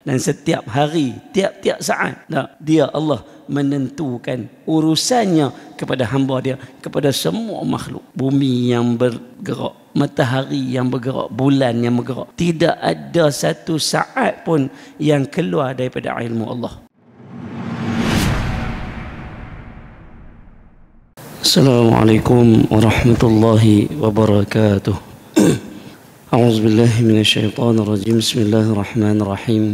Dan setiap hari, tiap-tiap saat, dia Allah menentukan urusannya kepada hamba dia, kepada semua makhluk. Bumi yang bergerak, matahari yang bergerak, bulan yang bergerak. Tidak ada satu saat pun yang keluar daripada ilmu Allah. Assalamualaikum warahmatullahi wabarakatuh. أعوذ بالله من الشيطان الرجيم. بسم الله الرحمن الرحيم.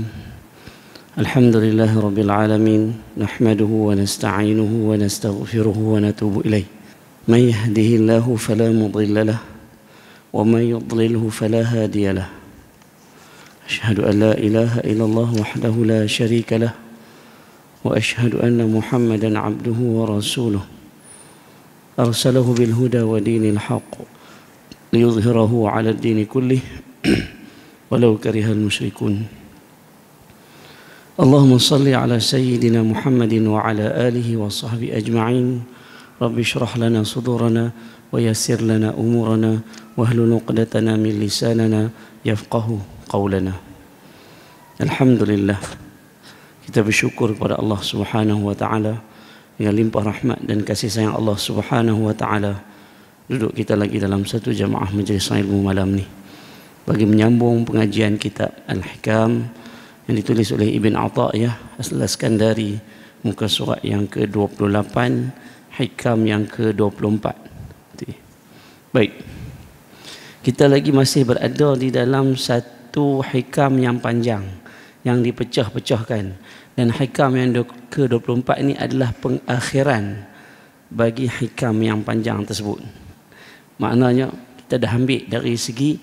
الحمد لله رب العالمين، نحمده ونستعينه ونستغفره ونتوب إليه. من يهده الله فلا مضل له ومن يضلله فلا هادي له. أشهد أن لا إله إلا الله وحده لا شريك له وأشهد أن محمدا عبده ورسوله أرسله بالهدى ودين الحق ليظهره على الدين كله ولو كره المشركون. اللهم صل على سيدنا محمد وعلى آله وصحبه أجمعين. رب اشرح لنا صدورنا ويسر لنا أمورنا واحلل عقدة من لساننا يفقه قولنا. Alhamdulillah, kita bersyukur kepada Allah Subhanahu wa taala dengan limpah rahmat dan kasih sayang Allah Subhanahu wa taala. Duduk kita lagi dalam satu jamaah majlis ilmu malam ni bagi menyambung pengajian kitab Al-Hikam yang ditulis oleh Ibn Ata'iyah Al-Iskandari, muka surat yang ke-28, Hikam yang ke-24. Baik, kita lagi masih berada di dalam satu hikam yang panjang yang dipecah-pecahkan, dan hikam yang ke-24 ini adalah pengakhiran bagi hikam yang panjang tersebut. Maknanya kita dah ambil dari segi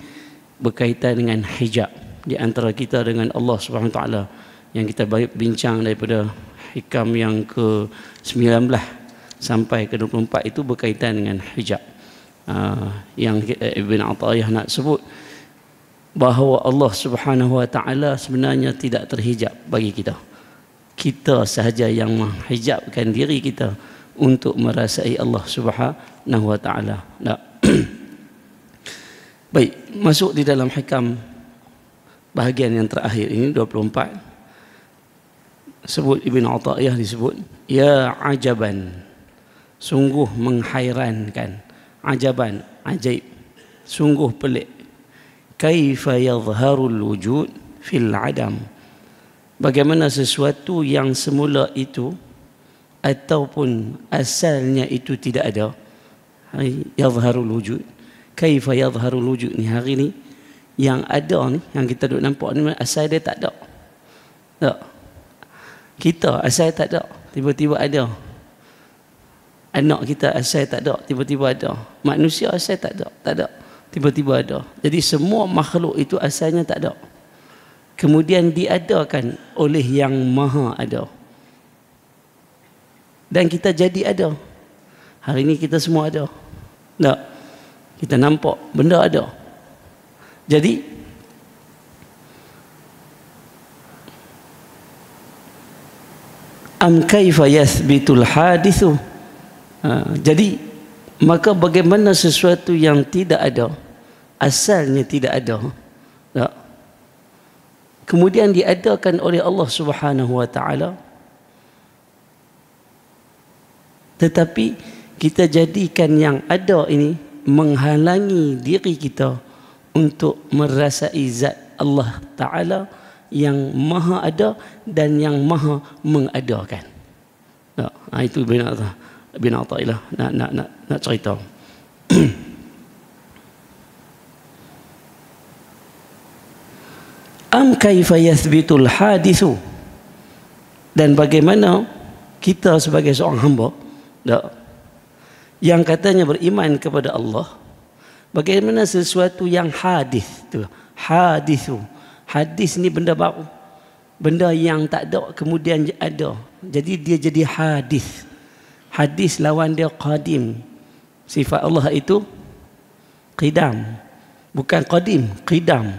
berkaitan dengan hijab di antara kita dengan Allah Subhanahu Wa Taala, yang kita bincang daripada hikam yang ke-19 sampai ke-24 itu berkaitan dengan hijab. Yang Ibn Ata'iyah nak sebut bahawa Allah Subhanahu Wa Taala sebenarnya tidak terhijab bagi kita. Kita sahaja yang menghijabkan diri kita untuk merasai Allah Subhanahu Wa Taala. Baik, masuk di dalam hikam bahagian yang terakhir ini 24. Sebut Ibn Ata'iyah disebut, ya ajaban, sungguh menghairankan. Ajaban, ajaib, sungguh pelik. Kaifa yadhharul wujud fil adam, bagaimana sesuatu yang semula itu ataupun asalnya itu tidak ada. Yadhharul wujud, kaifa yadhharul wujud ni, hari ni yang ada ni, yang kita duk nampak ni, asal dia tak ada. Tak. Kita asal tak ada, tiba-tiba ada. Anak kita asal tak ada, tiba-tiba ada. Manusia asal tak ada, tiba-tiba ada. Jadi semua makhluk itu asalnya tak ada, kemudian diadakan oleh yang maha ada, dan kita jadi ada. Hari ini kita semua ada. Tak? Kita nampak benda ada. Jadi am kaifa yathbitul hadithu. Jadi maka bagaimana sesuatu yang tidak ada, asalnya tidak ada, tak? Kemudian diadakan oleh Allah Subhanahu Wa Taala, tetapi kita jadikan yang ada ini menghalangi diri kita untuk merasai zat Allah Ta'ala yang maha ada dan yang maha mengadakan. Itu Ibn Ata'illah nak cerita. Am kaifa yathbitul hadithu, dan bagaimana kita sebagai seorang hamba yang katanya beriman kepada Allah, bagaimana sesuatu yang hadis tu, hadithu, hadis ni benda baru, benda yang tak ada kemudian ada, jadi dia jadi hadis. Hadis lawan dia qadim. Sifat Allah itu qidam, bukan qadim, qidam.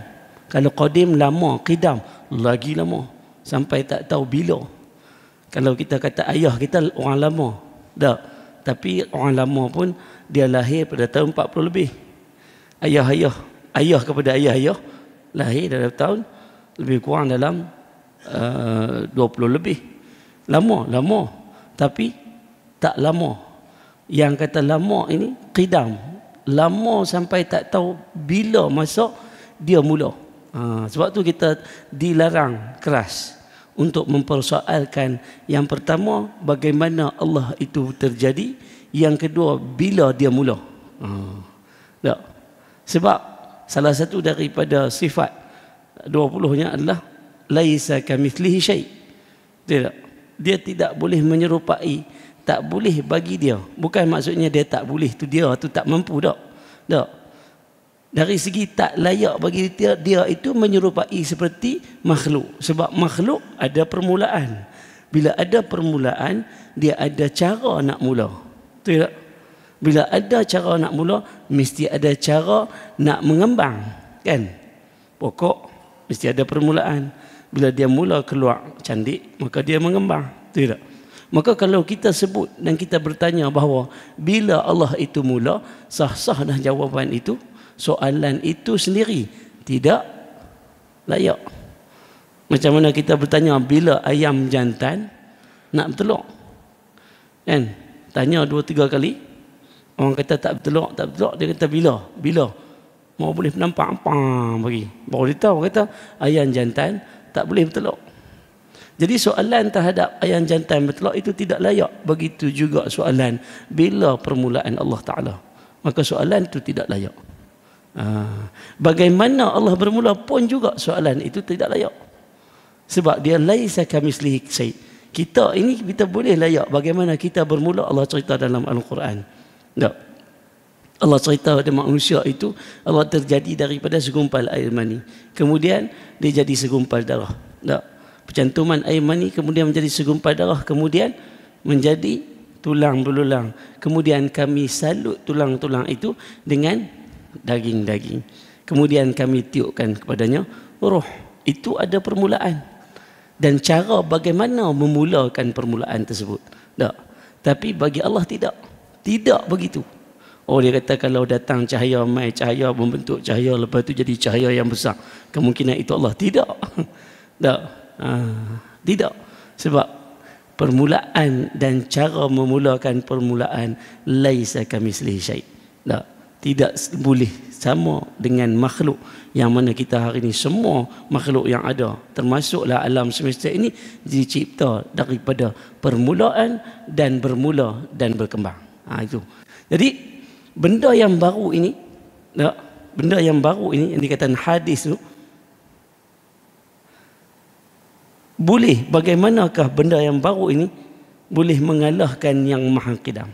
Kalau qadim lama, qidam lagi lama, sampai tak tahu bila. Kalau kita kata ayah kita orang lama, tak. Tapi orang lama pun dia lahir pada tahun 40 lebih. Ayah kepada ayah lahir dalam tahun lebih kurang dalam 20 lebih. Lama. Tapi tak lama. Yang kata lama ini qidam. Lama sampai tak tahu bila masa dia mula. Sebab tu kita dilarang keras untuk mempersoalkan yang pertama bagaimana Allah itu terjadi, yang kedua bila dia mula. Tak. Sebab salah satu daripada sifat 20-nya adalah laisa kamitslihi syai'. Tidak. Dia tidak boleh menyerupai, tak boleh bagi dia. Bukan maksudnya dia tak boleh, tu dia tu tak mampu tak. Tak. Dari segi tak layak bagi dia itu menyerupai seperti makhluk. Sebab makhluk ada permulaan. Bila ada permulaan, dia ada cara nak mula. Betul tak? Bila ada cara nak mula, mesti ada cara nak mengembang. Kan? Pokok mesti ada permulaan. Bila dia mula keluar cantik, maka dia mengembang. Betul tak? Maka kalau kita sebut dan kita bertanya bahawa bila Allah itu mula, sah-sah dah jawapan itu, soalan itu sendiri tidak layak. Macam mana kita bertanya bila ayam jantan nak bertelur, kan? Tanya 2-3 kali, orang kata tak bertelur, dia kata bila mau boleh nampak apa bagi, baru dia tahu kata ayam jantan tak boleh bertelur. Jadi soalan terhadap ayam jantan bertelur itu tidak layak. Begitu juga soalan bila permulaan Allah Ta'ala, maka soalan itu tidak layak. Bagaimana Allah bermula pun juga soalan itu tidak layak. Sebab dia laisa kamitslihi syai'. Kita ini kita boleh layak bagaimana kita bermula. Allah cerita dalam Al-Quran. Tak. Allah cerita pada manusia itu, Allah terjadi daripada segumpal air mani, kemudian dia jadi segumpal darah. Tak. Percantuman air mani kemudian menjadi segumpal darah, kemudian menjadi tulang belulang. Kemudian kami salut tulang-tulang itu dengan daging-daging. Kemudian kami tiupkan kepadanya roh. Itu ada permulaan. Dan cara bagaimana memulakan permulaan tersebut. Tak. Tapi bagi Allah tidak. Tidak begitu. Oh, dia kata kalau datang cahaya, mai cahaya membentuk cahaya, lepas tu jadi cahaya yang besar, kemungkinan itu Allah. Tidak. Tak. Tidak. Sebab permulaan dan cara memulakan permulaan laisa kamitslihi syai'. Tak. Tidak boleh sama dengan makhluk yang mana kita hari ini, semua makhluk yang ada termasuklah alam semesta ini dicipta daripada permulaan dan bermula dan berkembang. Itu. Jadi benda yang baru ini, benda yang baru ini yang dikatakan hadis tu, boleh, bagaimanakah benda yang baru ini boleh mengalahkan yang maha qidam?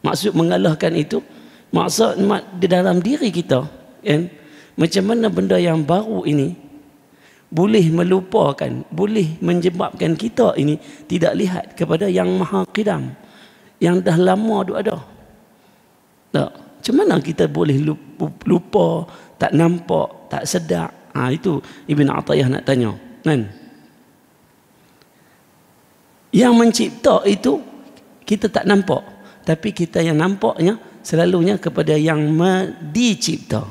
Maksud mengalahkan itu, maksud di dalam diri kita, kan? Macam mana benda yang baru ini boleh melupakan, boleh menyebabkan kita ini tidak lihat kepada yang maha qidam, yang dah lama ada. Tak. Macam mana kita boleh lupa, tak nampak, tak sedar? Itu Ibn Athaillah nak tanya, kan? Yang mencipta itu kita tak nampak, tapi kita yang nampaknya selalunya kepada yang dicipta.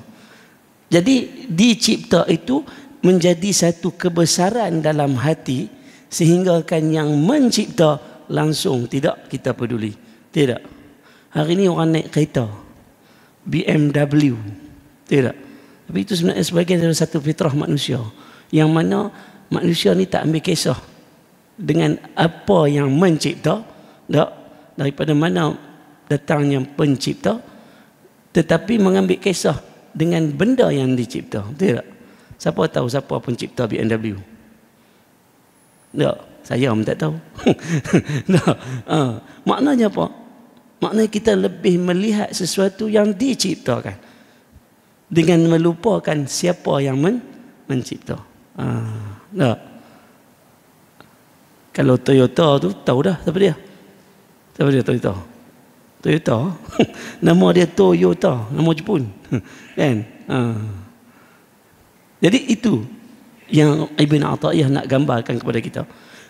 Jadi dicipta itu menjadi satu kebesaran dalam hati, sehingga kan yang mencipta langsung tidak kita peduli. Tidak. Hari ini orang naik kereta BMW, tidak. Tapi itu sebenarnya sebagian dari satu fitrah manusia, yang mana manusia ni tak ambil kisah dengan apa yang mencipta, tak, daripada mana datangnya pencipta, tetapi mengambil kisah dengan benda yang dicipta. Tidak. Siapa tahu siapa pencipta BMW? Tak, saya pun tak tahu. Tak. Maknanya apa? Maknanya kita lebih melihat sesuatu yang diciptakan dengan melupakan siapa yang mencipta. Tak. Kalau Toyota tu tahu dah siapa dia? Siapa dia Toyota? Toyota. Nama dia Toyota, nama Jepun. Kan? Jadi itu yang Ibn Athaillah nak gambarkan kepada kita,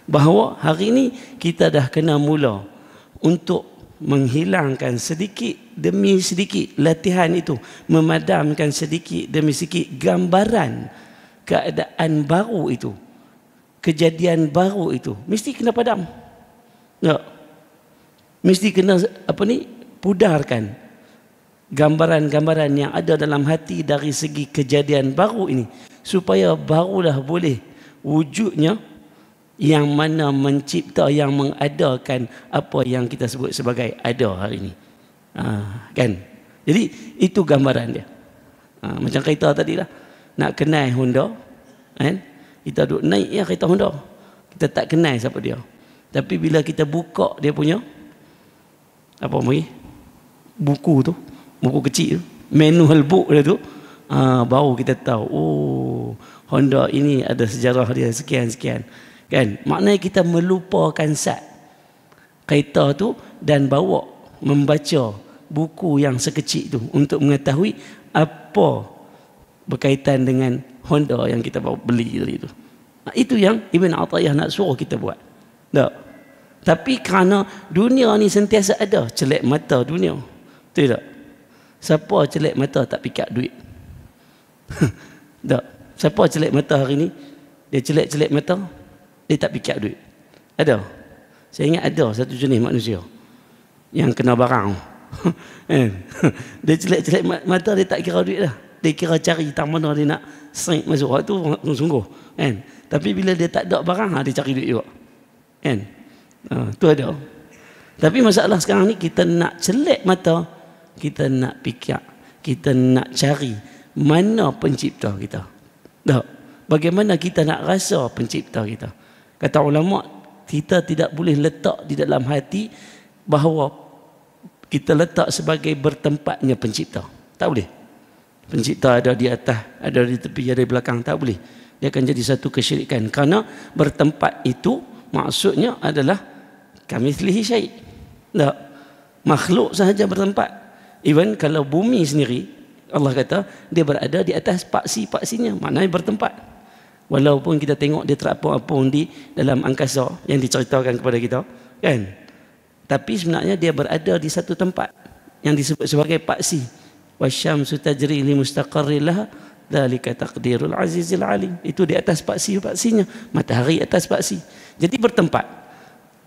bahawa hari ini kita dah kena mula untuk menghilangkan sedikit demi sedikit latihan itu, memadamkan sedikit demi sedikit gambaran keadaan baru itu, kejadian baru itu mesti kena padam. Tak? Mesti kena pudarkan gambaran-gambaran yang ada dalam hati dari segi kejadian baru ini, supaya barulah boleh wujudnya yang mana mencipta, yang mengadakan apa yang kita sebut sebagai ada hari ini. Kan? Jadi itu gambaran dia. Macam kereta tadi lah, nak kenal Honda, kan? Kita duduk naik ya kereta Honda, kita tak kenal siapa dia. Tapi bila kita buka dia punya buku tu, buku kecil tu, manual book dia tu, baru kita tahu, oh, Honda ini ada sejarah dia sekian-sekian. Kan? Maknanya kita melupakan sat kereta tu dan bawa membaca buku yang sekecil tu untuk mengetahui apa berkaitan dengan Honda yang kita bawa beli tadi tu. Itu yang Ibn Athaillah nak suruh kita buat. Tak? Tapi kerana dunia ni sentiasa ada celak mata dunia. Betul tak? Siapa celak mata tak pikat duit? Tak? Siapa celak mata hari ni? Dia celak-celak mata, dia tak pikat duit. Ada? Saya ingat ada satu jenis manusia yang kena barang. Dia celak-celak mata, dia tak kira duit dah. Dia kira cari tang mana dia nak sink masuk. Itu sungguh. Kan? Tapi bila dia tak ada barang, dia cari duit juga. Kan? Tu ada. Tapi masalah sekarang ni, kita nak celak mata, kita nak pikat, kita nak cari mana pencipta kita. Tak? Bagaimana kita nak rasa pencipta kita? Kata ulama, kita tidak boleh letak di dalam hati bahawa kita letak sebagai bertempatnya pencipta. Tak boleh. Pencipta ada di atas, ada di tepi, ada di belakang. Tak boleh. Dia akan jadi satu kesyirikan. Kerana bertempat itu maksudnya adalah kamitslihi syai'. Tak. Makhluk sahaja bertempat. Even kalau bumi sendiri, Allah kata dia berada di atas paksi-paksinya, maknanya bertempat. Walaupun kita tengok dia terapung-apung di dalam angkasa yang diceritakan kepada kita, kan? Tapi sebenarnya dia berada di satu tempat yang disebut sebagai paksi. Wasyamsu tajri li mustaqarrin laha dzalika taqdirul azizil alim. Itu di atas paksi-paksinya, matahari atas paksi. Jadi bertempat.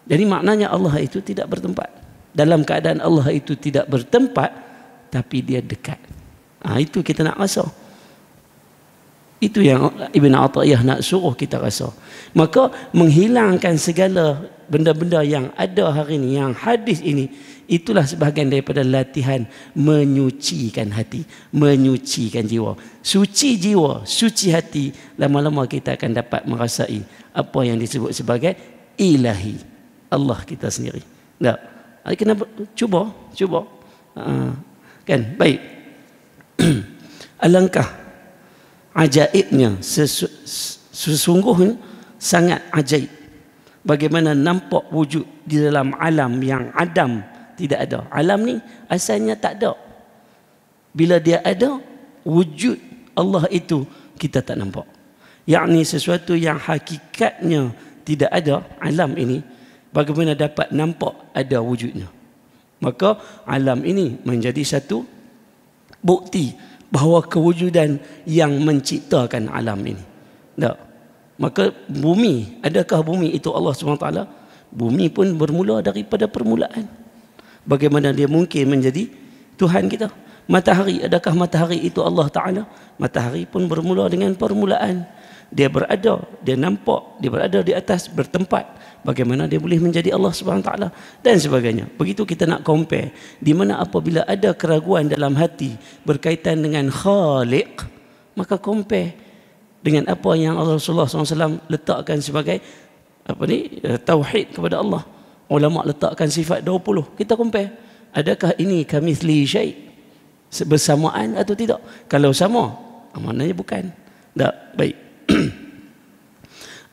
Jadi maknanya Allah itu tidak bertempat. Dalam keadaan Allah itu tidak bertempat, tapi dia dekat. Itu kita nak rasa. Itu yang Ibn Athaillah nak suruh kita rasa. Maka menghilangkan segala benda-benda yang ada hari ini, yang hadis ini, itulah sebahagian daripada latihan menyucikan hati, menyucikan jiwa. Suci jiwa, suci hati, lama-lama kita akan dapat merasai apa yang disebut sebagai ilahi, Allah kita sendiri. Tak? Kena cuba. Kan? Baik. Alangkah ajaibnya, sesungguhnya sangat ajaib bagaimana nampak wujud di dalam alam yang adam tidak ada. Alam ni asalnya tak ada. Bila dia ada, wujud Allah itu kita tak nampak. Yakni sesuatu yang hakikatnya tidak ada, alam ini, bagaimana dapat nampak ada wujudnya. Maka alam ini menjadi satu bukti bahawa kewujudan yang menciptakan alam ini. Tak? Maka bumi, adakah bumi itu Allah SWT? Bumi pun bermula daripada permulaan. Bagaimana dia mungkin menjadi Tuhan kita? Matahari, adakah matahari itu Allah Ta'ala? Matahari pun bermula dengan permulaan. Dia berada, dia nampak, dia berada di atas, bertempat. Bagaimana dia boleh menjadi Allah SWT dan sebagainya. Begitu kita nak compare, di mana apabila ada keraguan dalam hati berkaitan dengan Khaliq, maka compare dengan apa yang Rasulullah SAW letakkan sebagai tauhid kepada Allah. Ulama letakkan sifat 20. Kita compare, adakah ini kamitslihi syai', bersamaan atau tidak? Kalau sama, maknanya bukan. Tak, baik.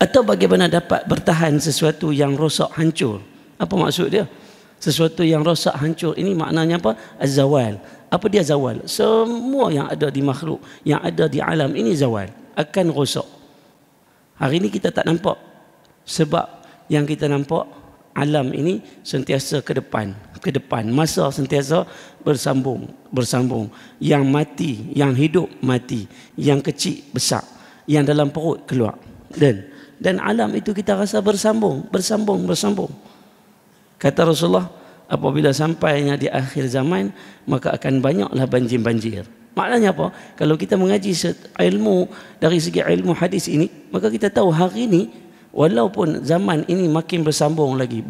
Atau bagaimana dapat bertahan sesuatu yang rosak, hancur? Apa maksud dia? Sesuatu yang rosak, hancur ini maknanya apa? Az-zawal. Apa dia zawal? Semua yang ada di makhluk, yang ada di alam ini zawal, akan rosak. Hari ini kita tak nampak. Sebab yang kita nampak, alam ini sentiasa ke depan. Masa sentiasa bersambung. Yang mati, yang hidup mati, yang kecil besar, yang dalam perut keluar. Dan dan alam itu kita rasa bersambung. Kata Rasulullah, apabila sampainya di akhir zaman, maka akan banyaklah banjir-banjir. Maknanya apa? Kalau kita mengaji ilmu dari segi ilmu hadis ini, maka kita tahu hari ini walaupun zaman ini makin bersambung lagi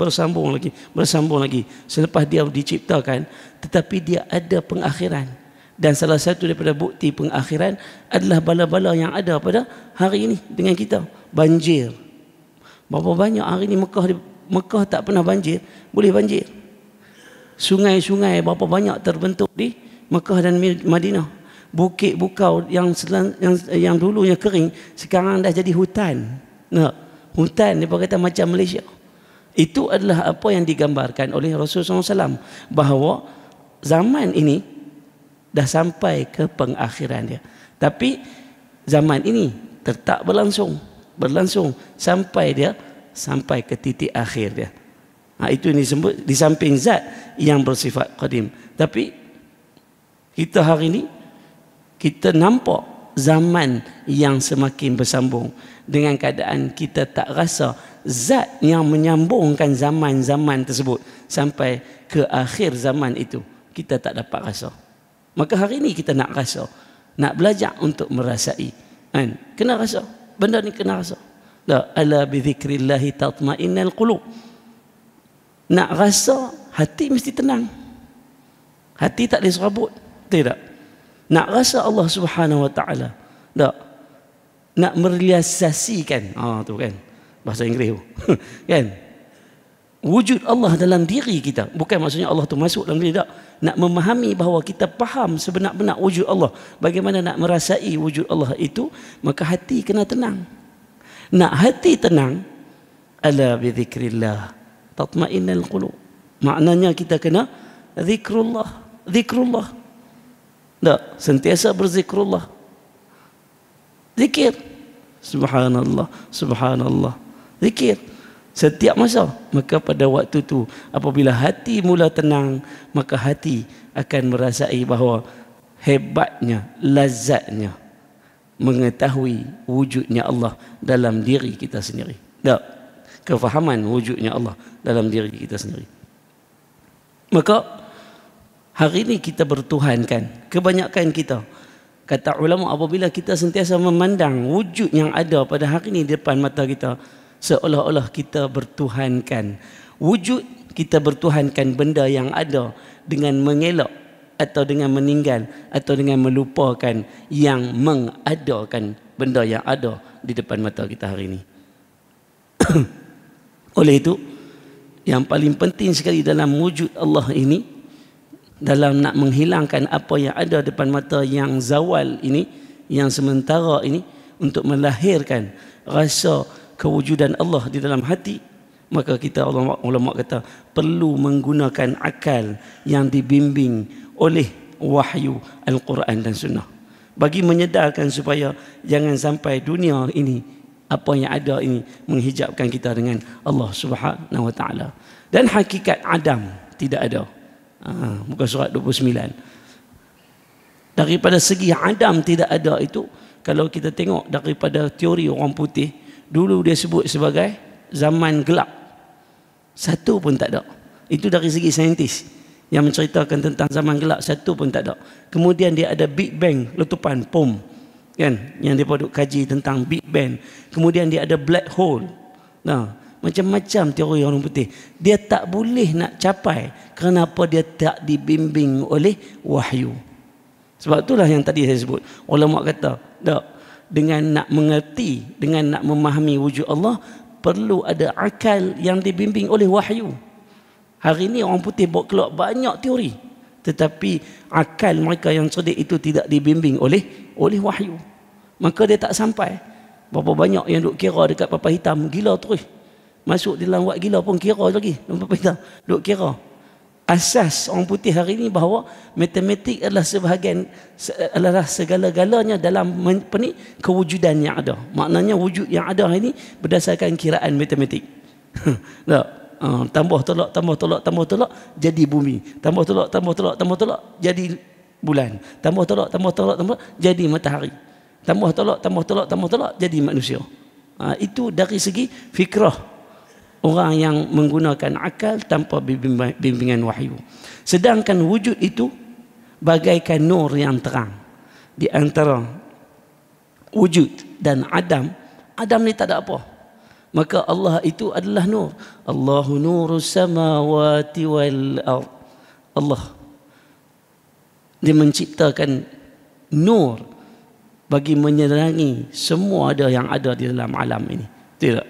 selepas dia diciptakan, tetapi dia ada pengakhiran. Dan salah satu daripada bukti pengakhiran adalah bala-bala yang ada pada hari ini dengan kita. Banjir. Berapa banyak hari ini Mekah tak pernah banjir, boleh banjir. Sungai-sungai berapa banyak terbentuk di Mekah dan Madinah. Bukit bukau yang dulunya kering sekarang dah jadi hutan. Nah, hutan dia kata macam Malaysia. Itu adalah apa yang digambarkan oleh Rasulullah SAW, bahawa zaman ini dah sampai ke pengakhiran dia. Tapi zaman ini tetap berlangsung sampai ke titik akhir dia. Itu yang disebut di samping zat yang bersifat qadim. Tapi kita hari ini kita nampak zaman yang semakin bersambung, dengan keadaan kita tak rasa zat yang menyambungkan zaman-zaman tersebut sampai ke akhir zaman itu, kita tak dapat rasa. Maka hari ini kita nak rasa, nak belajar untuk merasai, kan? Kena rasa, benda ni kena rasa. La ala bi dzikrillah tatma'innal qulub. Nak rasa, hati mesti tenang. Hati tak diserabut. Tidak. Nak rasa Allah Subhanahu Wa Taala. Tak. Nak merealisasikan. Tu kan. Bahasa Inggeris tu. Kan? Wujud Allah dalam diri kita. Bukan maksudnya Allah tu masuk dalam diri. Tak. Nak memahami bahawa kita faham sebenar-benar wujud Allah. Bagaimana nak merasai wujud Allah itu. Maka hati kena tenang. Nak hati tenang. Ala bi dzikrillah tatma'innal qulub. Maknanya kita kena zikrullah. Tak, sentiasa berzikrullah. Zikir. Subhanallah. Zikir. Setiap masa. Maka pada waktu itu, apabila hati mula tenang, maka hati akan merasai bahawa hebatnya, lazatnya mengetahui wujudnya Allah dalam diri kita sendiri. Tak, kefahaman wujudnya Allah dalam diri kita sendiri. Maka hari ini kita bertuhankan. Kebanyakan kita, kata ulama, apabila kita sentiasa memandang wujud yang ada pada hari ini di depan mata kita, seolah-olah kita bertuhankan wujud, kita bertuhankan benda yang ada dengan mengelak atau dengan meninggal atau dengan melupakan yang mengadakan benda yang ada di depan mata kita hari ini. Oleh itu, yang paling penting sekali dalam wujud Allah ini, dalam nak menghilangkan apa yang ada depan mata yang zawal ini, yang sementara ini, untuk melahirkan rasa kewujudan Allah di dalam hati, maka kita, ulama kata, perlu menggunakan akal yang dibimbing oleh wahyu Al-Quran dan Sunnah, bagi menyedarkan supaya jangan sampai dunia ini, apa yang ada ini, menghijabkan kita dengan Allah Subhanahu Wa Taala. Dan hakikat Adam tidak ada. Muka surat 29. Daripada segi Adam tidak ada itu, kalau kita tengok daripada teori orang putih, dulu dia sebut sebagai zaman gelap. Satu pun tak ada. Itu dari segi saintis yang menceritakan tentang zaman gelap, satu pun tak ada. Kemudian dia ada Big Bang, letupan, pom, kan, yang dia duk kaji tentang Big Bang. Kemudian dia ada black hole. Nah, macam-macam teori orang putih. Dia tak boleh nak capai kerana apa? Dia tak dibimbing oleh wahyu. Sebab itulah yang tadi saya sebut, ulama kata, tak, dengan nak mengerti, dengan nak memahami wujud Allah, perlu ada akal yang dibimbing oleh wahyu. Hari ini orang putih buat keluar banyak teori, tetapi akal mereka yang cerdik itu tidak dibimbing oleh wahyu. Maka dia tak sampai. Berapa banyak yang duk kira dekat papan hitam, gila terus. Masuk di dalam wad gila pun kira lagi dalam papan hitam, duk kira. Asas orang putih hari ini bahawa matematik adalah segala-galanya dalam kewujudan yang ada. Maknanya wujud yang ada hari ini berdasarkan kiraan matematik. Tak? Tambah tolak jadi bumi. Tambah tolak jadi bulan. Tambah tolak jadi matahari. Tambah tolak jadi manusia. Itu dari segi fikrah orang yang menggunakan akal tanpa bimbingan wahyu. Sedangkan wujud itu bagaikan nur yang terang. Di antara wujud dan Adam ni tak ada apa. Maka Allah itu adalah nur. Allahu nurus samawati wal ard. Allah, dia menciptakan nur bagi menerangi semua ada yang ada di dalam alam ini. Tidak.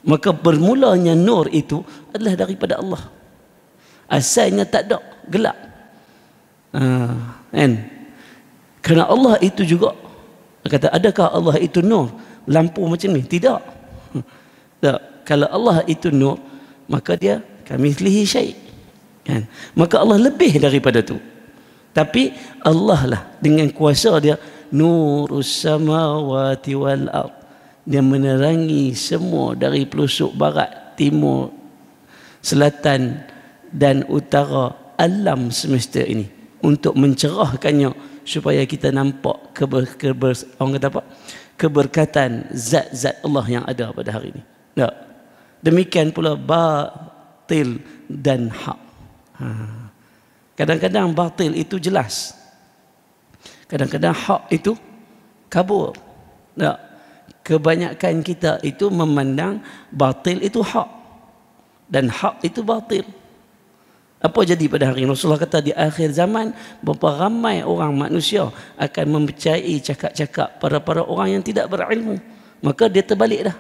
Maka bermulanya nur itu adalah daripada Allah. Asalnya tak ada, gelap. Kan? Kerana Allah itu juga, kata, adakah Allah itu nur? Lampu macam ni? Tidak. Tak. Kalau Allah itu nur, maka dia kamitslihi syai'. Kan? Maka Allah lebih daripada tu. Tapi Allah lah dengan kuasa dia, nurus samawati wal ard, dia menerangi semua dari pelosok barat, timur, selatan dan utara alam semesta ini untuk mencerahkannya supaya kita nampak orang kata apa? Keberkatan zat-zat Allah yang ada pada hari ini. Tak. Demikian pula batil dan hak. Kadang-kadang batil itu jelas, kadang-kadang hak itu kabur. Tak. Kebanyakan kita itu memandang batil itu hak dan hak itu batil. Apa jadi pada hari ini? Rasulullah kata di akhir zaman berapa ramai orang manusia akan mempercayai cakap-cakap para orang yang tidak berilmu. Maka dia terbalik dah.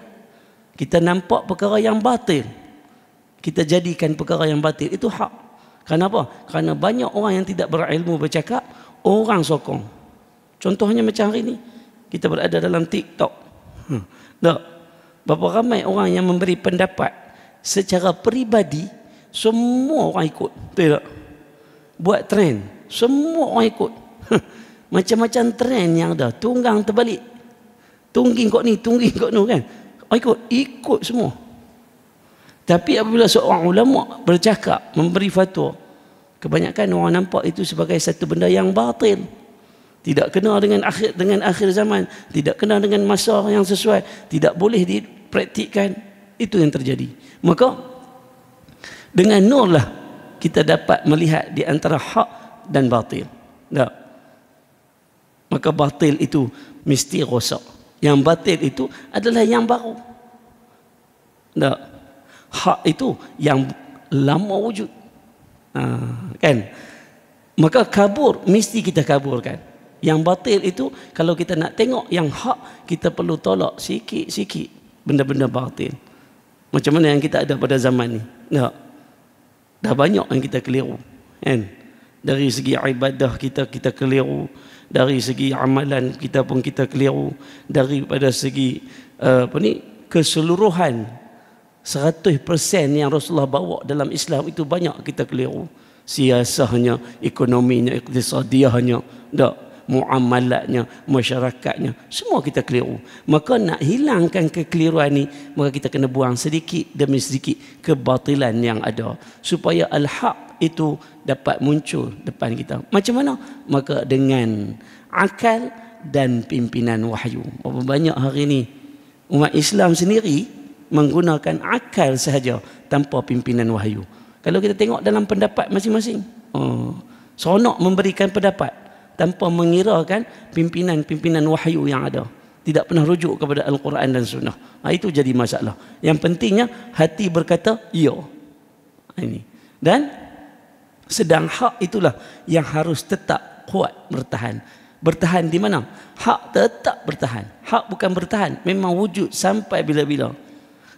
Kita nampak perkara yang batil, kita jadikan perkara yang batil itu hak. Kenapa? Kerana banyak orang yang tidak berilmu bercakap, orang sokong. Contohnya macam hari ini, kita berada dalam TikTok. Tak. Berapa ramai orang yang memberi pendapat secara peribadi, semua orang ikut. Tidak. Buat trend, semua orang ikut. Macam-macam trend yang ada, tunggang terbalik. Tungging kok ni, tungging kok ni kan. Orang ikut semua. Tapi apabila seorang ulama bercakap, memberi fatwa, kebanyakan orang nampak itu sebagai satu benda yang batil. Tidak kena dengan akhir zaman, tidak kena dengan masa yang sesuai, tidak boleh dipraktikkan. Itu yang terjadi. Maka dengan nur lah kita dapat melihat di antara hak dan batil. Tak. Maka batil itu mesti rosak. Yang batil itu adalah yang baru. Tak. Hak itu yang lama wujud. Kan? Maka kabur mesti kita kaburkan. Yang batil itu kalau kita nak tengok yang hak, kita perlu tolak sikit-sikit benda-benda batil. Macam mana yang kita ada pada zaman ni? Tak. Dah banyak yang kita keliru. Kan? Dari segi ibadah kita keliru, dari segi amalan kita pun kita keliru, daripada segi keseluruhan 100% yang Rasulullah bawa dalam Islam itu banyak kita keliru. Siasahnya, ekonominya, iktisadiahnya, muamalatnya, masyarakatnya, semua kita keliru. Maka nak hilangkan kekeliruan ni, maka kita kena buang sedikit demi sedikit kebatilan yang ada supaya al-haq itu dapat muncul depan kita. Macam mana? Maka dengan akal dan pimpinan wahyu. Berapa banyak hari ini umat Islam sendiri menggunakan akal sahaja tanpa pimpinan wahyu. Kalau kita tengok dalam pendapat masing-masing, seronok memberikan pendapat tanpa mengirakan pimpinan wahyu yang ada. Tidak pernah rujuk kepada Al-Quran dan Sunnah. Itu jadi masalah. Yang pentingnya hati berkata ya. Ini. Dan sedang hak itulah yang harus tetap kuat bertahan. Bertahan di mana? Hak tetap bertahan. Hak bukan bertahan, memang wujud sampai bila-bila.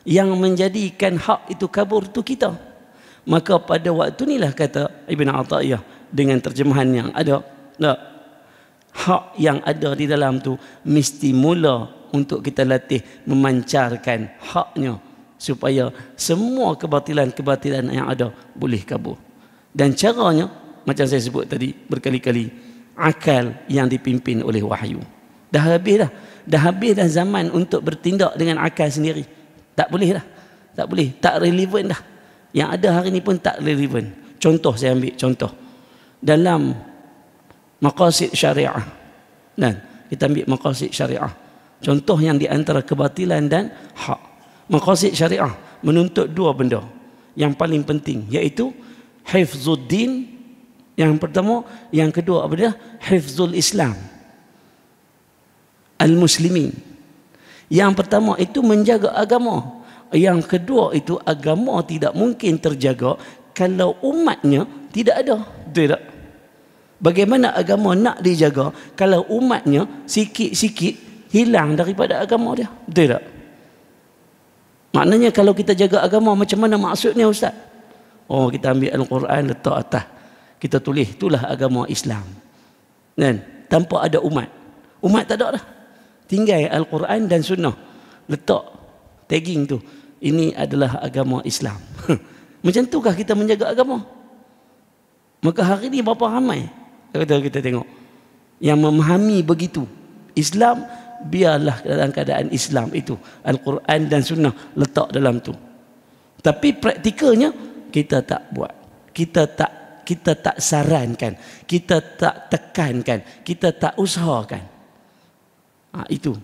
Yang menjadikan hak itu kabur itu kita. Maka pada waktu inilah kata Ibn Ata'iyah dengan terjemahan yang ada, hak yang ada di dalam tu mesti mula untuk kita latih memancarkan haknya supaya semua kebatilan-kebatilan yang ada boleh kabur. Dan caranya macam saya sebut tadi berkali-kali, akal yang dipimpin oleh wahyu. Dah habis dah zaman untuk bertindak dengan akal sendiri. Tak boleh dah. Tak boleh. Tak relevan dah. Yang ada hari ni pun tak relevan. Contoh saya ambil contoh. Dalam maqasid syariah. Dan kita ambil maqasid syariah. Contoh yang di antara kebatilan dan hak. Maqasid syariah menuntut dua benda yang paling penting, iaitu hifzuddin yang pertama, yang kedua apa dia? Hifzul Islam al-muslimin. Yang pertama itu menjaga agama. Yang kedua itu agama tidak mungkin terjaga kalau umatnya tidak ada. Tidak. Bagaimana agama nak dijaga kalau umatnya sikit-sikit hilang daripada agama dia? Tidak. Maknanya kalau kita jaga agama, macam mana maksudnya Ustaz? Oh, kita ambil Al-Quran letak atas, kita tulis itulah agama Islam, kan? Tanpa ada umat. Umat tak ada dah. Tinggal Al-Quran dan Sunnah, letak tagging tu, ini adalah agama Islam. Macam tukah kita menjaga agama? Maka hari ni berapa ramai kita tengok yang memahami begitu Islam, biarlah dalam keadaan Islam itu Al-Quran dan Sunnah letak dalam tu, tapi praktikalnya kita tak buat, kita tak sarankan, kita tak tekankan, kita tak usahakan. Itu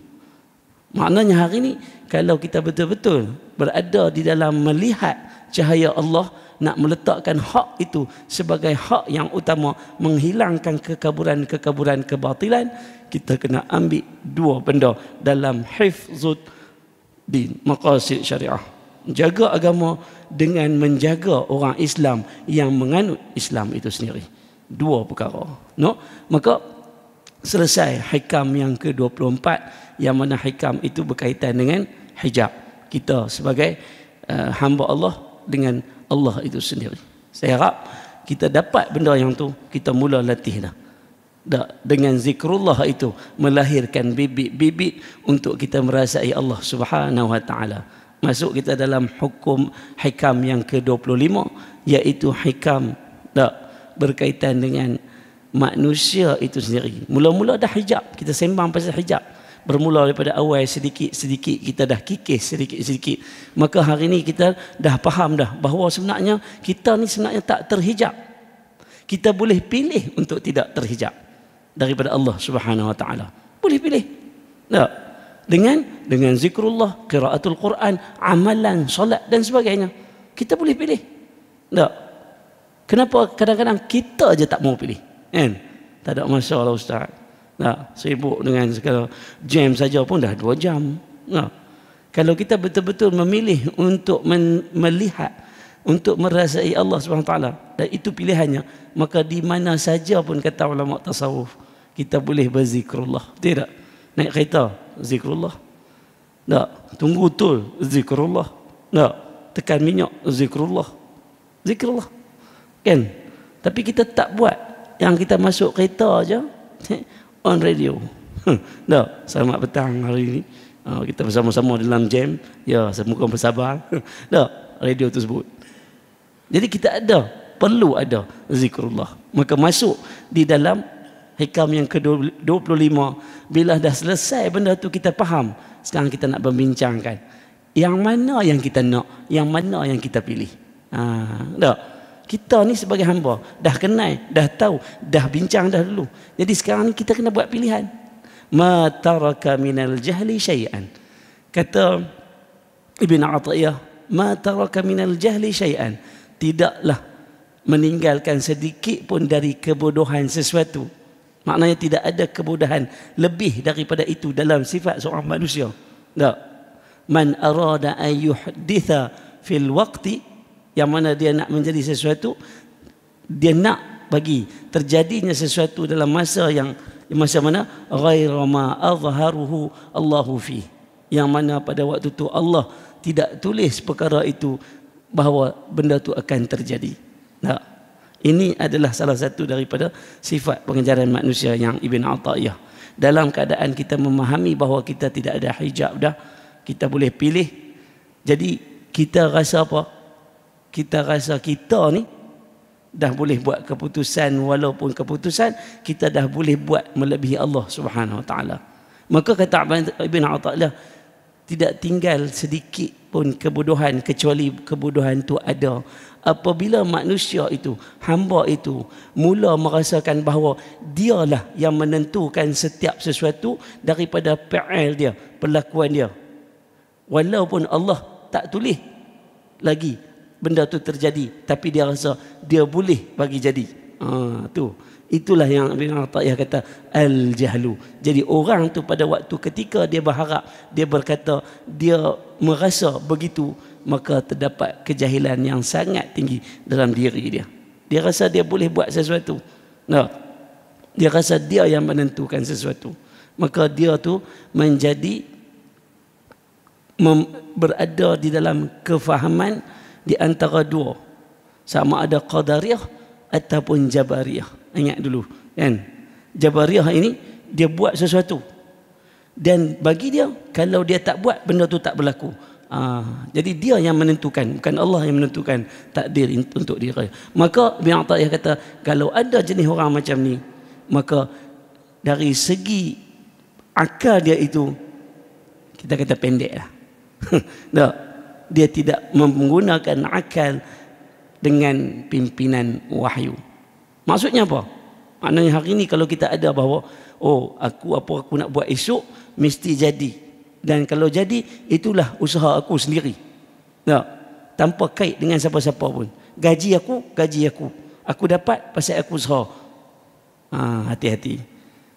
maknanya hari ni kalau kita betul-betul berada di dalam melihat cahaya Allah, nak meletakkan hak itu sebagai hak yang utama, menghilangkan kekaburan kebatilan, kita kena ambil dua benda dalam hifzud din, maqasid syariah. Jaga agama dengan menjaga orang Islam yang menganut Islam itu sendiri. Dua perkara. No? Maka selesai hikam yang ke-24, yang mana hikam itu berkaitan dengan hijab kita sebagai hamba Allah dengan Allah itu sendiri. Saya harap kita dapat benda yang tu, kita mula latih dah. Dengan zikrullah itu melahirkan bibit-bibit untuk kita merasai Allah Subhanahu wa taala. Masuk kita dalam hukum hikam yang ke-25, iaitu hikam berkaitan dengan manusia itu sendiri. Mula-mula dah hijab, kita sembang pasal hijab. Bermula daripada awal sedikit-sedikit kita dah kikis sedikit-sedikit. Maka hari ni kita dah faham dah bahawa sebenarnya kita ni sebenarnya tak terhijab. Kita boleh pilih untuk tidak terhijab daripada Allah Subhanahu wa taala. Boleh pilih. Tak? Dengan zikrullah, qiraatul Quran, amalan, solat dan sebagainya. Kita boleh pilih. Tak? Kenapa kadang-kadang kita aja tak mau pilih? Kan? Tak ada masalah Ustaz. Nah, sibuk dengan segala jam saja pun dah 2 jam. Nah, kalau kita betul-betul memilih untuk melihat, untuk merasai Allah SWT, dan itu pilihannya, maka di mana saja pun kata ulama tasawuf, kita boleh berzikrullah. Tidak. Naik kereta, zikrullah. Tak. Tunggu tol, zikrullah. Tak. Tekan minyak, zikrullah. Zikrullah. Kan? Tapi kita tak buat. Yang kita masuk kereta aja on radio. Tak. Selamat petang hari ini. Kita bersama-sama dalam jam. Ya, semoga bersabar. Tak. Radio tersebut. Jadi kita perlu ada zikrullah. Maka masuk di dalam hikam yang ke-25, bila dah selesai benda tu kita faham, sekarang kita nak membincangkan yang mana yang kita nak, yang mana yang kita pilih. Tak? Kita ni sebagai hamba dah kenal, dah tahu, dah bincang dah dulu. Jadi sekarang ni kita kena buat pilihan. Ma taraka minal jahli syai'an. Kata Ibn Athaillah, ma taraka minal jahli syai'an. Tidaklah meninggalkan sedikit pun dari kebodohan sesuatu. Maknanya tidak ada kebodohan lebih daripada itu dalam sifat seorang manusia. Tak. Man arada an yuhditha fil waqti, yang mana dia nak menjadi sesuatu, dia nak bagi terjadinya sesuatu dalam masa mana ghaira ma azharuhu Allahu fi, yang mana pada waktu itu Allah tidak tulis perkara itu bahawa benda itu akan terjadi. Tak. Ini adalah salah satu daripada sifat pengajaran manusia yang Ibn Athaillah. Dalam keadaan kita memahami bahawa kita tidak ada hijab dah, kita boleh pilih. Jadi kita rasa apa? Kita rasa kita ni dah boleh buat keputusan, walaupun keputusan kita dah boleh buat melebihi Allah Subhanahu wa taala. Maka kata Ibn Athaillah, Tidak tinggal sedikit pun kebodohan kecuali kebodohan itu ada. Apabila manusia itu, hamba itu mula merasakan bahawa dialah yang menentukan setiap sesuatu daripada fi'il dia, perlakuan dia. Walaupun Allah tak tulis lagi benda tu terjadi, tapi dia rasa dia boleh bagi jadi. Itulah yang Ibn Athaillah kata al-jahlu. Jadi orang tu pada waktu ketika dia berharap, dia berkata, dia merasa begitu, maka terdapat kejahilan yang sangat tinggi dalam diri dia. Dia rasa dia boleh buat sesuatu. Dia rasa dia yang menentukan sesuatu. Maka dia tu menjadi berada di dalam kefahaman di antara dua. Sama ada Qadariyah ataupun Jabariyah. Ingat dulu kan, Jabariyah ini dia buat sesuatu, dan bagi dia kalau dia tak buat, benda tu tak berlaku. Jadi dia yang menentukan, bukan Allah yang menentukan takdir untuk diri. Maka Ibn Athaillah kata, kalau ada jenis orang macam ni, maka dari segi akal dia itu, kita kata pendek lah. Dia tidak menggunakan akal dengan pimpinan wahyu. Maksudnya apa? Maknanya hari ini kalau kita ada bahawa apa aku nak buat esok mesti jadi, dan kalau jadi itulah usaha aku sendiri, tanpa kait dengan siapa-siapa pun. Gaji aku dapat pasal aku usaha. Hati-hati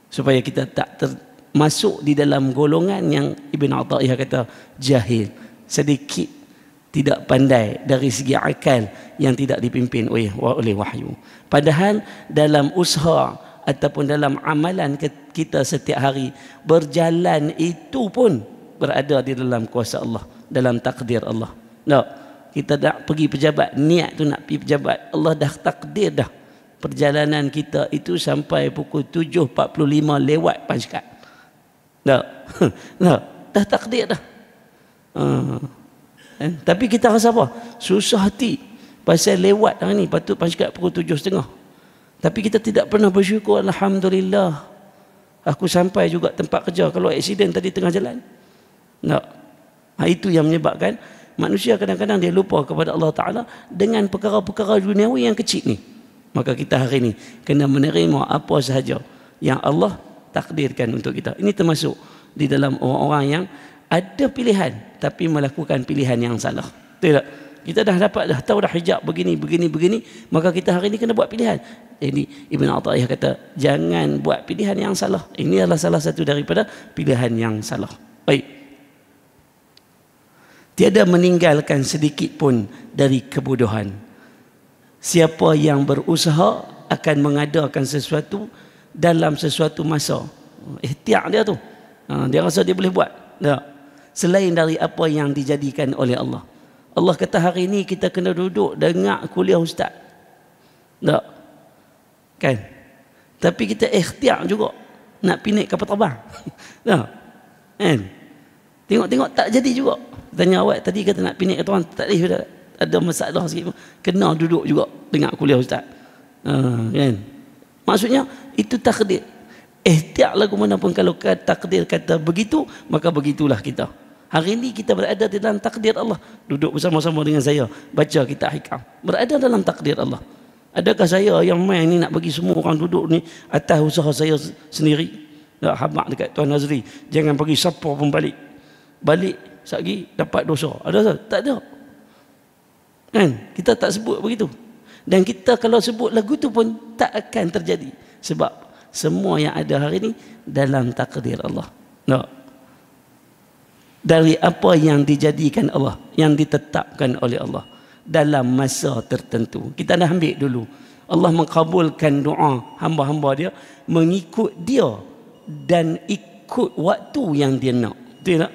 supaya kita tak termasuk di dalam golongan yang Ibn Athaillah kata jahil, sedikit tidak pandai dari segi akal yang tidak dipimpin oleh wahyu. Padahal dalam usaha ataupun dalam amalan kita setiap hari berjalan itu pun berada di dalam kuasa Allah, dalam takdir Allah. Kita nak pergi pejabat, niat tu nak pergi pejabat, Allah dah takdir dah perjalanan kita itu sampai pukul 7.45 lewat Panjkat. Dah takdir dah. Tapi kita rasa apa? Susah hati pasal lewat hari ni, patut Panjkat pukul 7.30. Tapi kita tidak pernah bersyukur, alhamdulillah aku sampai juga tempat kerja. Kalau aksiden tadi tengah jalan, itu yang menyebabkan manusia kadang-kadang dia lupa kepada Allah Ta'ala dengan perkara-perkara duniawi yang kecil ni. Maka kita hari ni kena menerima apa sahaja yang Allah takdirkan untuk kita. Ini termasuk di dalam orang-orang yang ada pilihan tapi melakukan pilihan yang salah. Betul tak? Kita dah tahu dah hijab begini, maka kita hari ini kena buat pilihan. Jadi Ibn Athaillah kata, jangan buat pilihan yang salah. Ini adalah salah satu daripada pilihan yang salah. Baik. Tiada meninggalkan sedikit pun dari kebodohan. Siapa yang berusaha akan mengadakan sesuatu dalam sesuatu masa. Ihtiar dia tu. Dia rasa dia boleh buat. Selain dari apa yang dijadikan oleh Allah. Allah kata hari ini kita kena duduk dengar kuliah ustaz. Tak? Kan? Tapi kita ikhtiar juga nak pinit kapal terbang. Tak? Kan? Tengok-tengok tak jadi juga. Tanya awak tadi kata nak pinit kapal terbang, tak boleh, ada masalah sikit. Kena duduk juga dengar kuliah ustaz. Kan? Maksudnya itu takdir. Ikhtiar lagu mana pun, kalau takdir kata begitu, maka begitulah kita. Hari ini kita berada di dalam takdir Allah. Duduk bersama-sama dengan saya, baca kitab hikam. Berada dalam takdir Allah. Adakah saya yang main ni nak bagi semua orang duduk ni atas usaha saya sendiri? Habaq dekat Tuan Nazri, jangan bagi siapa pun balik. Balik lagi dapat dosa. Ada tak? Tak ada. Kan? Kita tak sebut begitu. Dan kita kalau sebut lagu tu pun tak akan terjadi. Sebab semua yang ada hari ini dalam takdir Allah. Dari apa yang dijadikan Allah, yang ditetapkan oleh Allah dalam masa tertentu. Kita dah ambil dulu. Allah mengkabulkan doa hamba-hamba dia mengikut dia dan ikut waktu yang dia nak. Betul tak?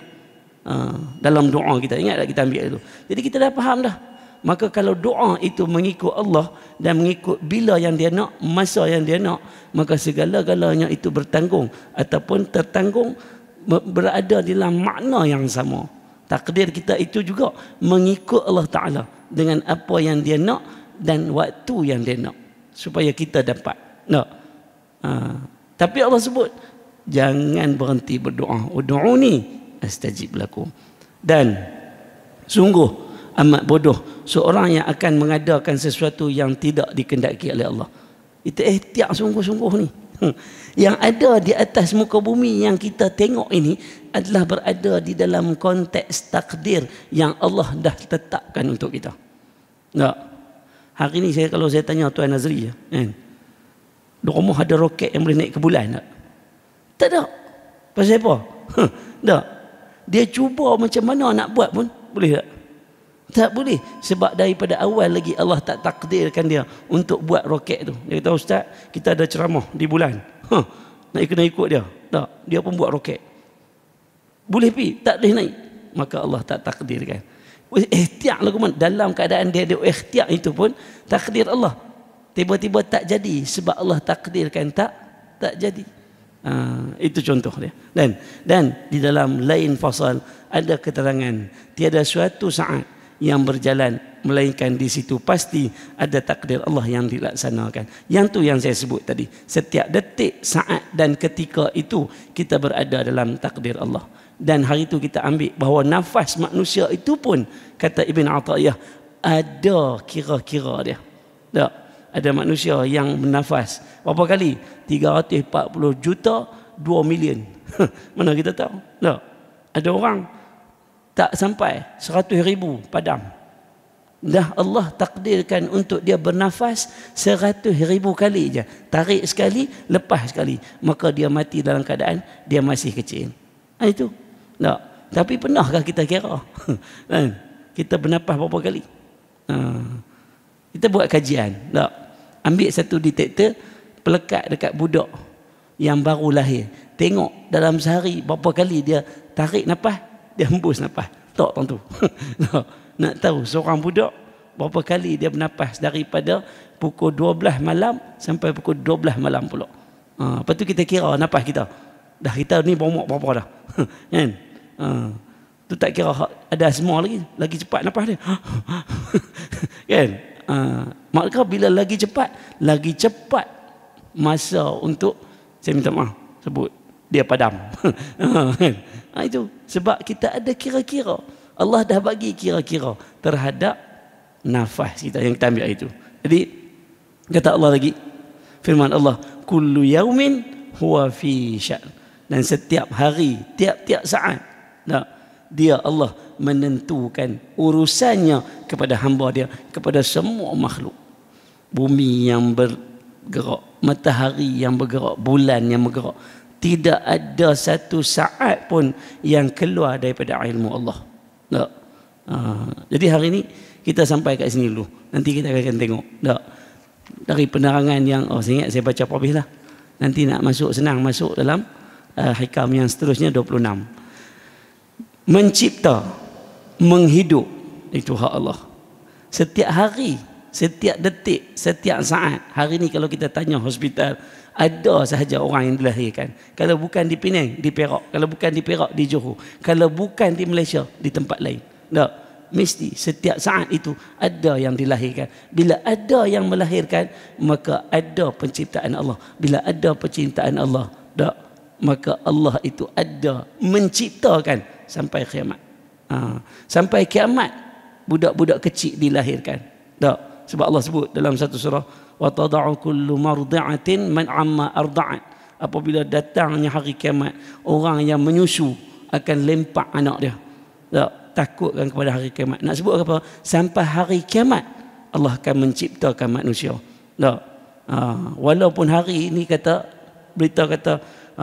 Dalam doa kita, ingat tak kita ambil dulu. Jadi kita dah faham dah. Maka kalau doa itu mengikut Allah dan mengikut bila yang dia nak, masa yang dia nak, maka segala-galanya itu bertanggung ataupun tertanggung, berada dalam makna yang sama. Takdir kita itu juga mengikut Allah Ta'ala dengan apa yang dia nak dan waktu yang dia nak, supaya kita dapat. Tapi Allah sebut jangan berhenti berdoa. Ud'uni astajib lakum. Dan sungguh amat bodoh seorang yang akan mengadakan sesuatu yang tidak dikehendaki oleh Allah. Itu ihtiar sungguh-sungguh ni. Yang ada di atas muka bumi yang kita tengok ini adalah berada di dalam konteks takdir yang Allah dah tetapkan untuk kita. Tak? Hari ni kalau saya tanya Tuan Nazri, kan, di rumah ada roket yang boleh naik ke bulan tak? Tak ada. Pasal apa? Tak. Dia cuba macam mana nak buat pun boleh tak? Tak boleh. Sebab daripada awal lagi Allah tak takdirkan dia untuk buat roket tu. Dia kata, Ustaz, kita ada ceramah di bulan. Nak kena ikut dia. Tak. Dia pun buat roket. Boleh pergi? Tak boleh naik. Maka Allah tak takdirkan. Ikhtiar lagu mana? Dalam keadaan dia ada ikhtiar itu pun takdir Allah. Tiba-tiba tak jadi sebab Allah takdirkan tak jadi. Itu contoh dia. Dan di dalam lain fasal ada keterangan tiada suatu saat yang berjalan melainkan di situ pasti ada takdir Allah yang dilaksanakan. Yang tu yang saya sebut tadi. Setiap detik, saat dan ketika itu kita berada dalam takdir Allah. Dan hari itu kita ambil bahawa nafas manusia itu pun, kata Ibn Athaillah, ada kira-kira dia. Tak? Ada manusia yang bernafas berapa kali? 340 juta, 2 million. Mana kita tahu? Tak? Ada orang tak sampai 100,000 padam. Dah Allah takdirkan untuk dia bernafas 100,000 kali je. Tarik sekali, lepas sekali. Maka dia mati dalam keadaan dia masih kecil. Itu. Tak. Tapi pernahkah kita kira? Kita bernafas berapa kali? Kita buat kajian. Tak. Ambil satu detektor, pelekat dekat budak yang baru lahir. Tengok dalam sehari berapa kali dia tarik nafas, dia hembus nafas. Tak tentu. Nak tahu seorang budak berapa kali dia bernafas daripada pukul 12 malam sampai pukul 12 malam pula. Lepas tu kita kira nafas kita. Dah kita ni berumur berapa dah. Kan? Tu tak kira ada asma lagi cepat nafas dia. Kan? Maka bila lagi cepat masa untuk, saya minta maaf sebut, dia padam. Itu sebab kita ada kira-kira. Allah dah bagi kira-kira terhadap nafas kita yang kita ambil itu. Jadi kata Allah lagi, firman Allah, kullu yaumin huwa fi sya'n. Dan setiap hari, tiap-tiap saat, dia Allah menentukan urusannya kepada hamba dia, kepada semua makhluk. Bumi yang bergerak, matahari yang bergerak, bulan yang bergerak. Tidak ada satu saat pun yang keluar daripada ilmu Allah. Tak? Jadi hari ini kita sampai kat sini dulu. Nanti kita akan tengok. Tak? Dari penerangan yang, saya ingat saya baca habis lah. Nanti nak masuk, senang masuk dalam hikam yang seterusnya 26. Mencipta, menghidup, itu hak Allah. Setiap hari, setiap detik, setiap saat. Hari ni kalau kita tanya hospital, ada sahaja orang yang dilahirkan. Kalau bukan di Penang, di Perak. Kalau bukan di Perak, di Johor. Kalau bukan di Malaysia, di tempat lain. Tak? Mesti setiap saat itu ada yang dilahirkan. Bila ada yang melahirkan, maka ada penciptaan Allah. Bila ada penciptaan Allah, tak? Maka Allah itu ada menciptakan sampai kiamat. Sampai kiamat budak-budak kecil dilahirkan. Tak? Sebab Allah sebut dalam satu surah, wa tada'u kullu mardi'atin man amma arda'at. Apabila datangnya hari kiamat, orang yang menyusu akan lempak anak dia. Tak? Takutkan kepada hari kiamat. Nak sebut apa? Sampai hari kiamat Allah akan menciptakan manusia. Tak? Walaupun hari ini kata, berita kata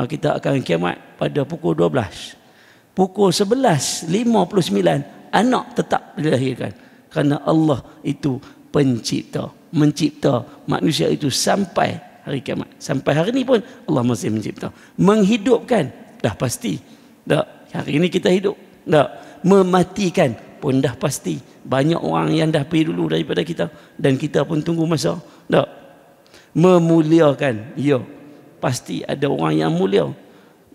kita akan kiamat pada pukul 12. Pukul 11.59 anak tetap dilahirkan. Kerana Allah itu pencipta, mencipta manusia itu sampai hari kiamat. Sampai hari ini pun Allah masih mencipta. Menghidupkan dah pasti. Tak? Hari ini kita hidup. Tak? Mematikan pun dah pasti. Banyak orang yang dah pergi dulu daripada kita dan kita pun tunggu masa. Tak? Memuliakan, ya, pasti ada orang yang mulia.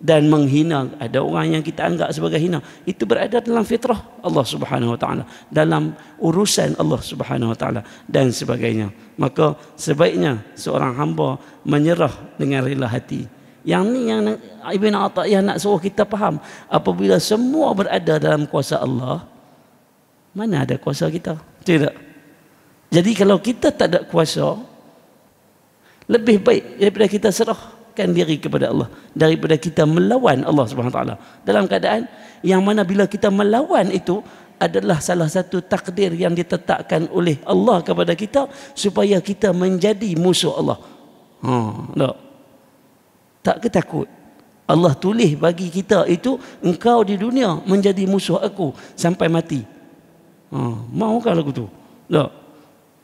Dan menghina, ada orang yang kita anggap sebagai hina. Itu berada dalam fitrah Allah Subhanahu Wa Taala, dalam urusan Allah Subhanahu Wa Taala dan sebagainya. Maka sebaiknya seorang hamba menyerah dengan rela hati Yang ni yang Ibn Athaillah nak suruh kita faham. Apabila semua berada dalam kuasa Allah, mana ada kuasa kita? Tidak. Jadi kalau kita tak ada kuasa, lebih baik daripada kita serahkan diri kepada Allah daripada kita melawan Allah Subhanahu Wa Taala. Dalam keadaan yang mana bila kita melawan itu adalah salah satu takdir yang ditetapkan oleh Allah kepada kita supaya kita menjadi musuh Allah. Tak ketakut. Allah tulis bagi kita itu, engkau di dunia menjadi musuh aku sampai mati. Maukah lagu tu? Tak.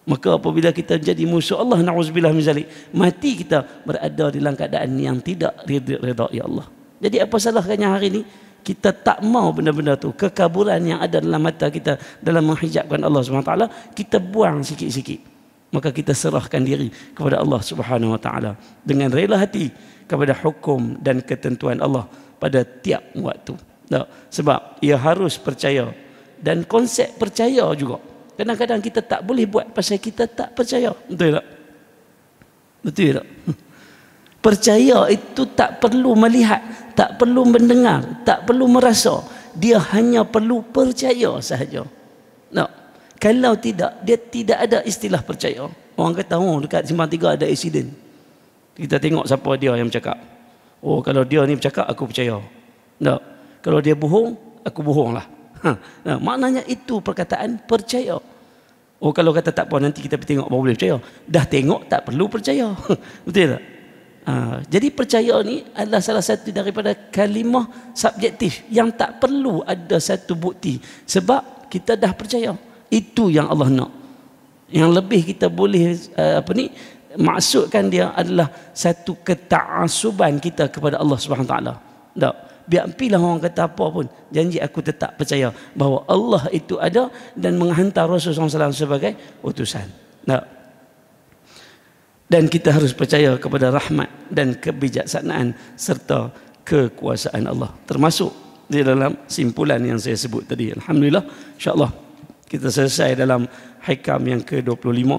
Maka apabila kita jadi musuh Allah, na'udzubillah min zalik, mati kita berada dalam keadaan yang tidak redha ya Allah. Jadi apa salahnya hari ini kita tak mau benda-benda tu, kekaburan yang ada dalam mata kita dalam menghijabkan Allah SWT, kita buang sikit-sikit. Maka kita serahkan diri kepada Allah Subhanahu Wa Taala dengan rela hati kepada hukum dan ketentuan Allah pada tiap waktu. Sebab ia harus percaya, dan konsep percaya juga. Kadang-kadang kita tak boleh buat pasal kita tak percaya. Betul tak? Betul tak? Percaya itu tak perlu melihat, tak perlu mendengar, tak perlu merasa. Dia hanya perlu percaya sahaja. Kalau tidak, dia tidak ada istilah percaya. Orang kata, dekat Simpang 3 ada accident. Kita tengok siapa dia yang bercakap. Kalau dia ni bercakap, aku percaya. Tak. Kalau dia bohong, aku bohong lah. Maknanya itu perkataan percaya. Kalau kata tak apa, nanti kita tengok baru boleh percaya. Dah tengok, tak perlu percaya. Betul tak? Jadi percaya ni adalah salah satu daripada kalimah subjektif yang tak perlu ada satu bukti. Sebab kita dah percaya. Itu yang Allah nak. Yang lebih kita boleh maksudkan dia adalah satu keta'asuban kita kepada Allah Subhanahu Wa Taala. Tak. Biar pilah orang kata apa pun, janji aku tetap percaya bahawa Allah itu ada dan menghantar Rasulullah SAW sebagai utusan. Tak. Dan kita harus percaya kepada rahmat dan kebijaksanaan serta kekuasaan Allah. Termasuk di dalam simpulan yang saya sebut tadi. Alhamdulillah, insya-Allah kita selesai dalam hikam yang ke-25.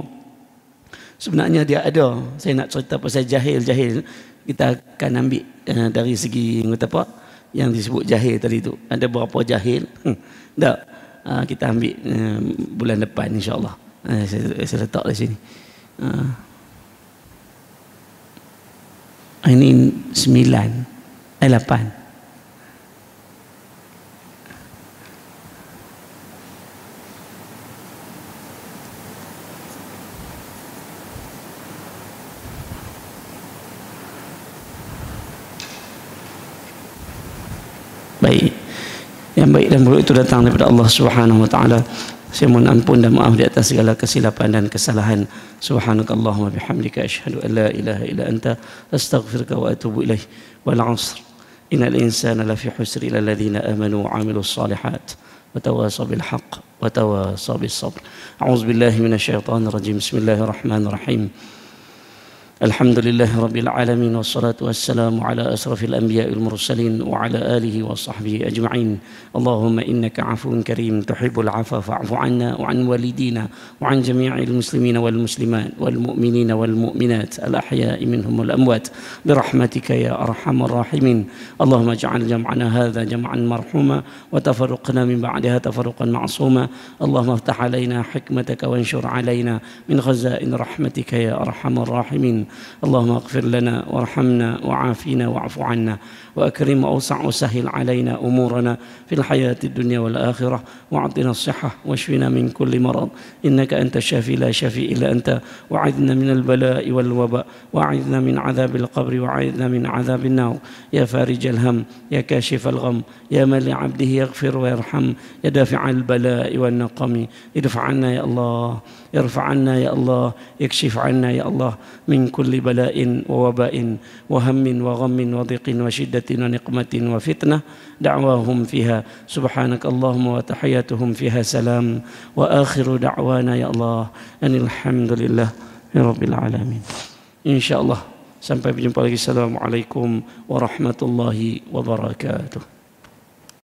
Sebenarnya dia ada, saya nak cerita pasal jahil-jahil. Kita akan ambil dari segi yang disebut jahil tadi tu. Ada berapa jahil? Tak. Kita ambil bulan depan insya-Allah. Saya letak di sini. Ini 8. Baik. Yang baik dan buruk itu datang daripada Allah Subhanahu Wa Taala. Saya mohon ampun dan maaf di atas segala kesilapan dan kesalahan. Subhanakallahumma bihamdika asyhadu an la ilaha illa anta astaghfiruka wa atubu ilaik. Wal 'asr innal insana lafi khusr illa alladhina amanu wa 'amilus shalihat wa tawasaw bil haqq wa tawasaw bis sabr. A'udzu billahi minasy syaithanir rajim. Bismillahirrahmanirrahim. Alhamdulillahi Rabbil Alamin. Wassalatu wassalamu ala asrafil anbiya wal mursalin wa ala alihi wa sahbihi ajma'in. Allahumma innaka afuun karim tuhibbul afwa fa'fu anna wa an walidina wa an jami'il muslimina wal muslimat wal mu'minina wal mu'minat al ahya'i minhum wal amwat birahmatika ya arhamar rahimin. Allahumma ij'al jam'ana hadha jam'an marhuma wa tafarruqna min ba'daha tafarruqan ma'suma. Allahumma iftah 'alaina hikmataka wanshur 'alaina min khazain rahmatika ya arhamar rahimin. اللهم اغفر لنا وارحمنا وعافنا واعف عنا وأكرم وأوسع وسهل علينا أمورنا في الحياة الدنيا والآخرة وأعطنا الصحة واشفنا من كل مرض إنك أنت الشافي لا شافي إلا أنت وأعذنا من البلاء والوباء وأعذنا من عذاب القبر وأعذنا من عذاب النار يا فارج الهم يا كاشف الغم يا من لعبده يغفر ويرحم يا دافع البلاء والنقم ادفع عنا يا الله ارفع عنا يا الله يكشف عنا يا الله من كل بلاء ووباء وهم وغم وضيق وشدة ونقمة وفتنة دعواهم فيها سبحانك اللهم وتحياتهم فيها سلام وآخر دعوانا يا الله أن الحمد لله رب العالمين. إن شاء الله sampai berjumpa lagi. Assalamualaikum warahmatullahi wabarakatuh.